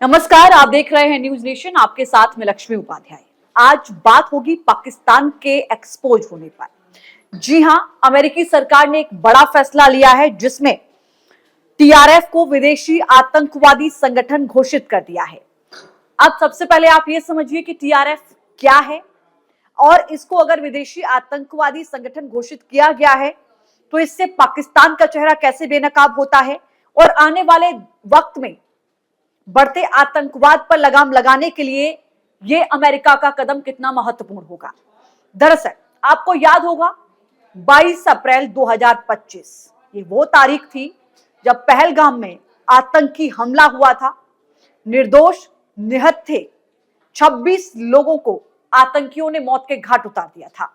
नमस्कार, आप देख रहे हैं न्यूज नेशन। आपके साथ में लक्ष्मी उपाध्याय। आज बात होगी पाकिस्तान के एक्सपोज होने पर। जी हां, अमेरिकी सरकार ने एक बड़ा फैसला लिया है जिसमें टीआरएफ को विदेशी आतंकवादी संगठन घोषित कर दिया है। अब सबसे पहले आप ये समझिए कि टीआरएफ क्या है और इसको अगर विदेशी आतंकवादी संगठन घोषित किया गया है तो इससे पाकिस्तान का चेहरा कैसे बेनकाब होता है और आने वाले वक्त में बढ़ते आतंकवाद पर लगाम लगाने के लिए यह अमेरिका का कदम कितना महत्वपूर्ण होगा। दरअसल आपको याद होगा 22 अप्रैल 2025 ये वो तारीख थी जब पहलगाम में आतंकी हमला हुआ था। निर्दोष निहत थे 26 लोगों को आतंकियों ने मौत के घाट उतार दिया था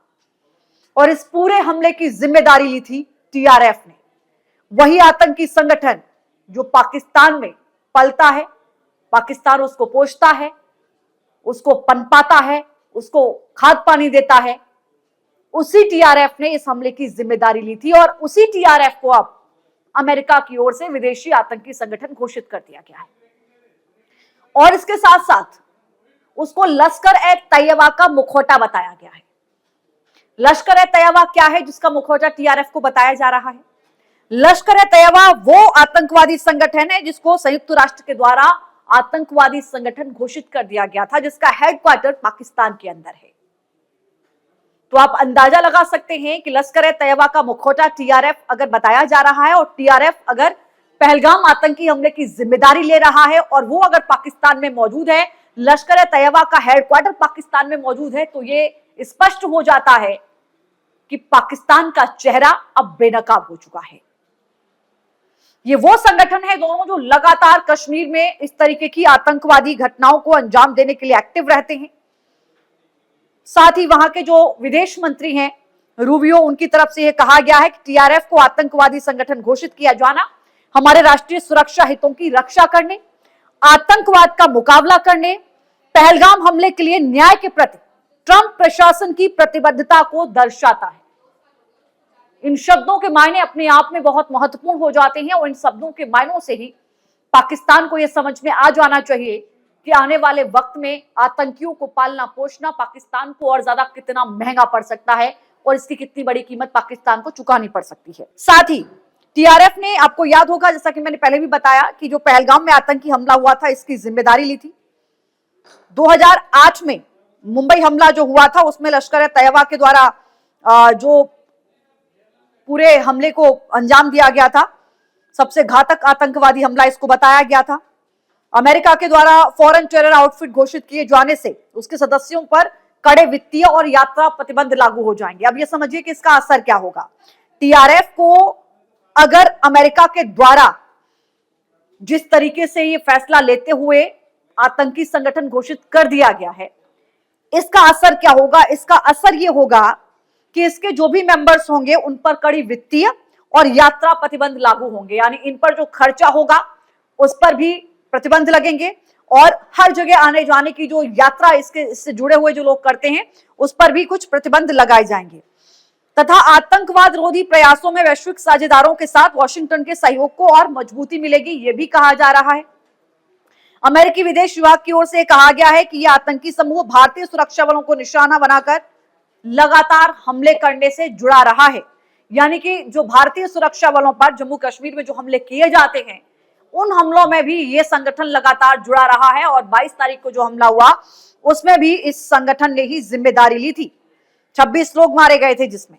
और इस पूरे हमले की जिम्मेदारी ली थी टीआरएफ ने। वही आतंकी संगठन जो पाकिस्तान में पलता है, पाकिस्तान उसको पोषता है, उसको पनपाता है, उसको खाद पानी देता है। उसी टीआरएफ ने इस हमले की जिम्मेदारी ली थी और उसी टीआरएफ को अब अमेरिका की ओर से विदेशी आतंकी संगठन घोषित कर दिया गया है और इसके साथ साथ उसको लश्कर-ए-तैयबा का मुखौटा बताया गया है। लश्कर-ए-तैयबा क्या है जिसका मुखौटा टीआरएफ को बताया जा रहा है? लश्कर-ए-तैयबा वो आतंकवादी संगठन है जिसको संयुक्त राष्ट्र के द्वारा आतंकवादी संगठन घोषित कर दिया गया था, जिसका हेडक्वार्टर पाकिस्तान के अंदर है। तो आप अंदाजा लगा सकते हैं कि लश्कर-ए-तैयबा का मुखौटा टीआरएफ अगर बताया जा रहा है और टीआरएफ अगर पहलगाम आतंकी हमले की जिम्मेदारी ले रहा है और वो अगर पाकिस्तान में मौजूद है, लश्कर-ए-तैयबा का हेडक्वार्टर पाकिस्तान में मौजूद है, तो ये स्पष्ट हो जाता है कि पाकिस्तान का चेहरा अब बेनकाब हो चुका है। ये वो संगठन है दोनों जो लगातार कश्मीर में इस तरीके की आतंकवादी घटनाओं को अंजाम देने के लिए एक्टिव रहते हैं। साथ ही वहां के जो विदेश मंत्री हैं रूबियो, उनकी तरफ से यह कहा गया है कि टीआरएफ को आतंकवादी संगठन घोषित किया जाना हमारे राष्ट्रीय सुरक्षा हितों की रक्षा करने, आतंकवाद का मुकाबला करने, पहलगाम हमले के लिए न्याय के प्रति ट्रंप प्रशासन की प्रतिबद्धता को दर्शाता है। इन शब्दों के मायने अपने आप में बहुत महत्वपूर्ण हो जाते हैं और इन शब्दों के मायनों से ही पाकिस्तान को यह समझ में आ जाना चाहिए कि आने वाले वक्त में आतंकियों को पालना पोषना पाकिस्तान को और ज्यादा कितना महंगा पड़ सकता है और इसकी कितनी बड़ी कीमत पाकिस्तान को चुकानी पड़ सकती है। साथ ही टीआरएफ ने, आपको याद होगा जैसा कि मैंने पहले भी बताया, कि जो पहलगाम में आतंकी हमला हुआ था इसकी जिम्मेदारी ली थी। 2008 में मुंबई हमला जो हुआ था उसमें लश्कर-ए-तैयबा के द्वारा जो पूरे हमले को अंजाम दिया गया था, सबसे घातक आतंकवादी हमला इसको बताया गया था। अमेरिका के द्वारा फॉरेन टेरर आउटफिट घोषित किए जाने से उसके सदस्यों पर कड़े वित्तीय और यात्रा प्रतिबंध लागू हो जाएंगे। अब ये समझिए कि इसका असर क्या होगा। टीआरएफ को अगर अमेरिका के द्वारा जिस तरीके से ये फैसला लेते हुए आतंकी संगठन घोषित कर दिया गया है, इसका असर क्या होगा? इसका असर ये होगा कि इसके जो भी मेंबर्स होंगे उन पर कड़ी वित्तीय और यात्रा प्रतिबंध लागू होंगे, यानी इन पर जो खर्चा होगा उस पर भी प्रतिबंध लगेंगे और हर जगह आने जाने की जो यात्रा इससे जुड़े हुए जो लोग करते हैं उस पर भी कुछ प्रतिबंध लगाए जाएंगे। तथा आतंकवाद रोधी प्रयासों में वैश्विक साझेदारों के साथ वॉशिंगटन के सहयोग को और मजबूती मिलेगी, ये भी कहा जा रहा है। अमेरिकी विदेश विभाग की ओर से कहा गया है कि यह आतंकी समूह भारतीय सुरक्षा बलों को निशाना बनाकर लगातार हमले करने से जुड़ा रहा है, यानी कि जो भारतीय सुरक्षा बलों पर जम्मू कश्मीर में जो हमले किए जाते हैं उन हमलों में भी ये संगठन लगातार जुड़ा रहा है और 22 तारीख को जो हमला हुआ उसमें भी इस संगठन ने ही जिम्मेदारी ली थी। 26 लोग मारे गए थे, जिसमें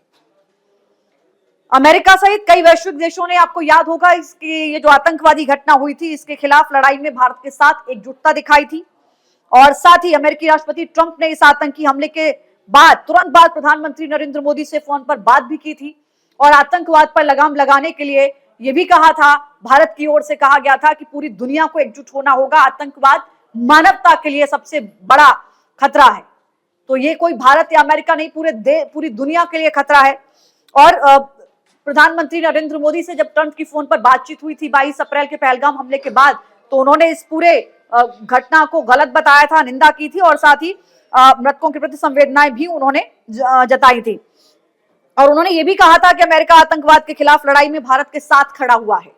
अमेरिका सहित कई वैश्विक देशों ने, आपको याद होगा, इसकी ये जो आतंकवादी घटना हुई थी इसके खिलाफ लड़ाई में भारत के साथ एकजुटता दिखाई थी। और साथ ही अमेरिकी राष्ट्रपति ट्रंप ने इस आतंकी हमले के तुरंत बाद प्रधानमंत्री नरेंद्र मोदी से फोन पर बात भी की थी और आतंकवाद पर लगाम लगाने के लिए यह भी कहा था, भारत की ओर से कहा गया था कि पूरी दुनिया को एकजुट होना होगा। आतंकवाद मानवता के लिए सबसे बड़ा खतरा है। तो ये कोई भारत या अमेरिका नहीं, पूरी दुनिया के लिए खतरा है। और प्रधानमंत्री नरेंद्र मोदी से जब ट्रंप की फोन पर बातचीत हुई थी 22 अप्रैल के पहलगाम हमले के बाद, तो उन्होंने इस पूरे घटना को गलत बताया था, निंदा की थी और साथ ही मृतकों के प्रति संवेदनाएं भी उन्होंने जताई थी। और उन्होंने ये भी कहा था कि अमेरिका आतंकवाद के खिलाफ लड़ाई में भारत के साथ खड़ा हुआ है।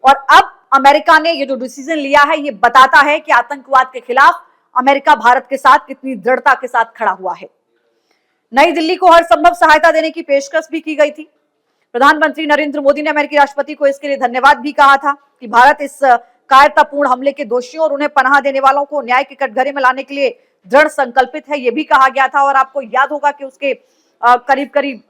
और अब अमेरिका ने ये जो डिसीजन लिया है ये बताता है कि आतंकवाद के खिलाफ अमेरिका भारत के साथ कितनी दृढ़ता के साथ खड़ा हुआ है। नई दिल्ली को हर संभव सहायता देने की पेशकश भी की गई थी। प्रधानमंत्री नरेंद्र मोदी ने अमेरिकी राष्ट्रपति को इसके लिए धन्यवाद भी कहा था कि भारत इस कायरतापूर्ण हमले के दोषियों और उन्हें पनाह देने वालों को न्याय के कटघरे में लाने के लिए दृढ़ संकल्पित है, यह भी कहा गया था। और आपको याद होगा कि उसके करीब करीब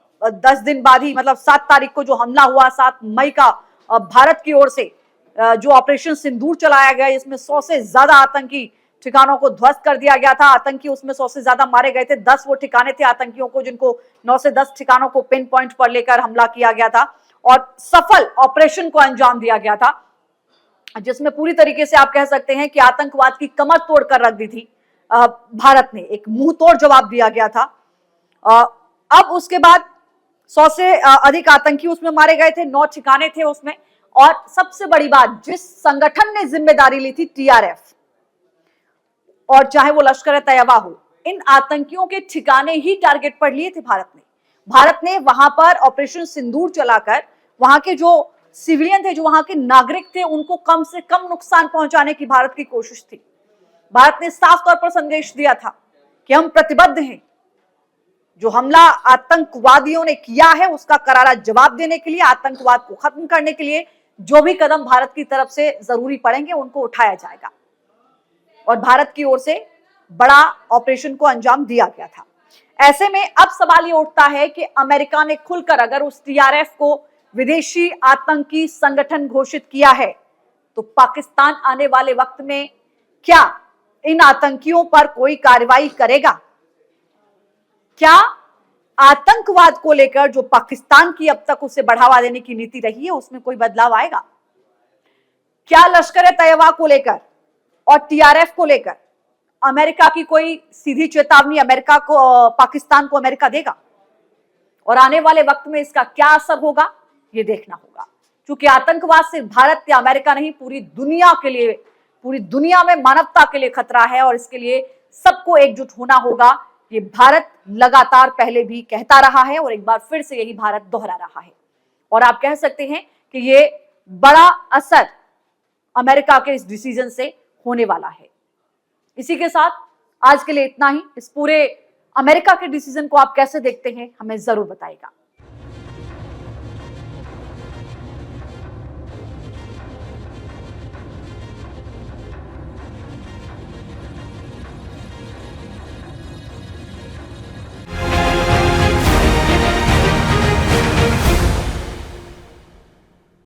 10 दिन बाद ही, मतलब 7 तारीख को जो हमला हुआ, 7 मई का, भारत की ओर से जो ऑपरेशन सिंदूर चलाया गया, इसमें 100 से ज्यादा आतंकी ठिकानों को ध्वस्त कर दिया गया था। आतंकी उसमें 100 से ज्यादा मारे गए थे। 10 वो ठिकाने थे आतंकियों को जिनको 9 से 10 ठिकानों को पिन पॉइंट पर लेकर हमला किया गया था और सफल ऑपरेशन को अंजाम दिया गया था, जिसमें पूरी तरीके से आप कह सकते हैं कि आतंकवाद की कमर तोड़कर रख दी थी भारत ने। एक मुंह तोड़ जवाब दिया गया था। अब उसके बाद 100 से अधिक आतंकी उसमें मारे गए थे, 9 ठिकाने थे उसमें। और सबसे बड़ी बात, जिस संगठन ने जिम्मेदारी ली थी, टीआरएफ, और चाहे वो लश्कर तैयबा हो, इन आतंकियों के ठिकाने ही टारगेट पर लिए थे भारत ने वहां पर ऑपरेशन सिंदूर चलाकर वहां के जो सिविलियन थे, जो वहां के नागरिक थे, उनको कम से कम नुकसान पहुंचाने की भारत की कोशिश थी। भारत ने साफ तौर पर संदेश दिया था कि हम प्रतिबद्ध हैं, जो हमला आतंकवादियों ने किया है उसका करारा जवाब देने के लिए, आतंकवाद को खत्म करने के लिए जो भी कदम भारत की तरफ से जरूरी पड़ेंगे उनको उठाया जाएगा। और भारत की ओर से बड़ा ऑपरेशन को अंजाम दिया गया था। ऐसे में अब सवाल ये उठता है कि अमेरिका ने खुलकर अगर उस टीआरएफ को विदेशी आतंकी संगठन घोषित किया है, तो पाकिस्तान आने वाले वक्त में क्या इन आतंकियों पर कोई कार्रवाई करेगा? क्या आतंकवाद को लेकर जो पाकिस्तान की अब तक उसे बढ़ावा देने की नीति रही है उसमें कोई बदलाव आएगा? क्या लश्कर तैयबा को लेकर और टीआरएफ को लेकर अमेरिका की कोई सीधी चेतावनी अमेरिका को, पाकिस्तान को अमेरिका देगा? और आने वाले वक्त में इसका क्या असर होगा, ये देखना होगा। क्योंकि आतंकवाद सिर्फ भारत या अमेरिका नहीं, पूरी दुनिया के लिए, पूरी दुनिया में मानवता के लिए खतरा है और इसके लिए सबको एकजुट होना होगा। ये भारत लगातार पहले भी कहता रहा है और एक बार फिर से यही भारत दोहरा रहा है। और आप कह सकते हैं कि ये बड़ा असर अमेरिका के इस डिसीजन से होने वाला है। इसी के साथ आज के लिए इतना ही। इस पूरे अमेरिका के डिसीजन को आप कैसे देखते हैं, हमें जरूर बताइएगा।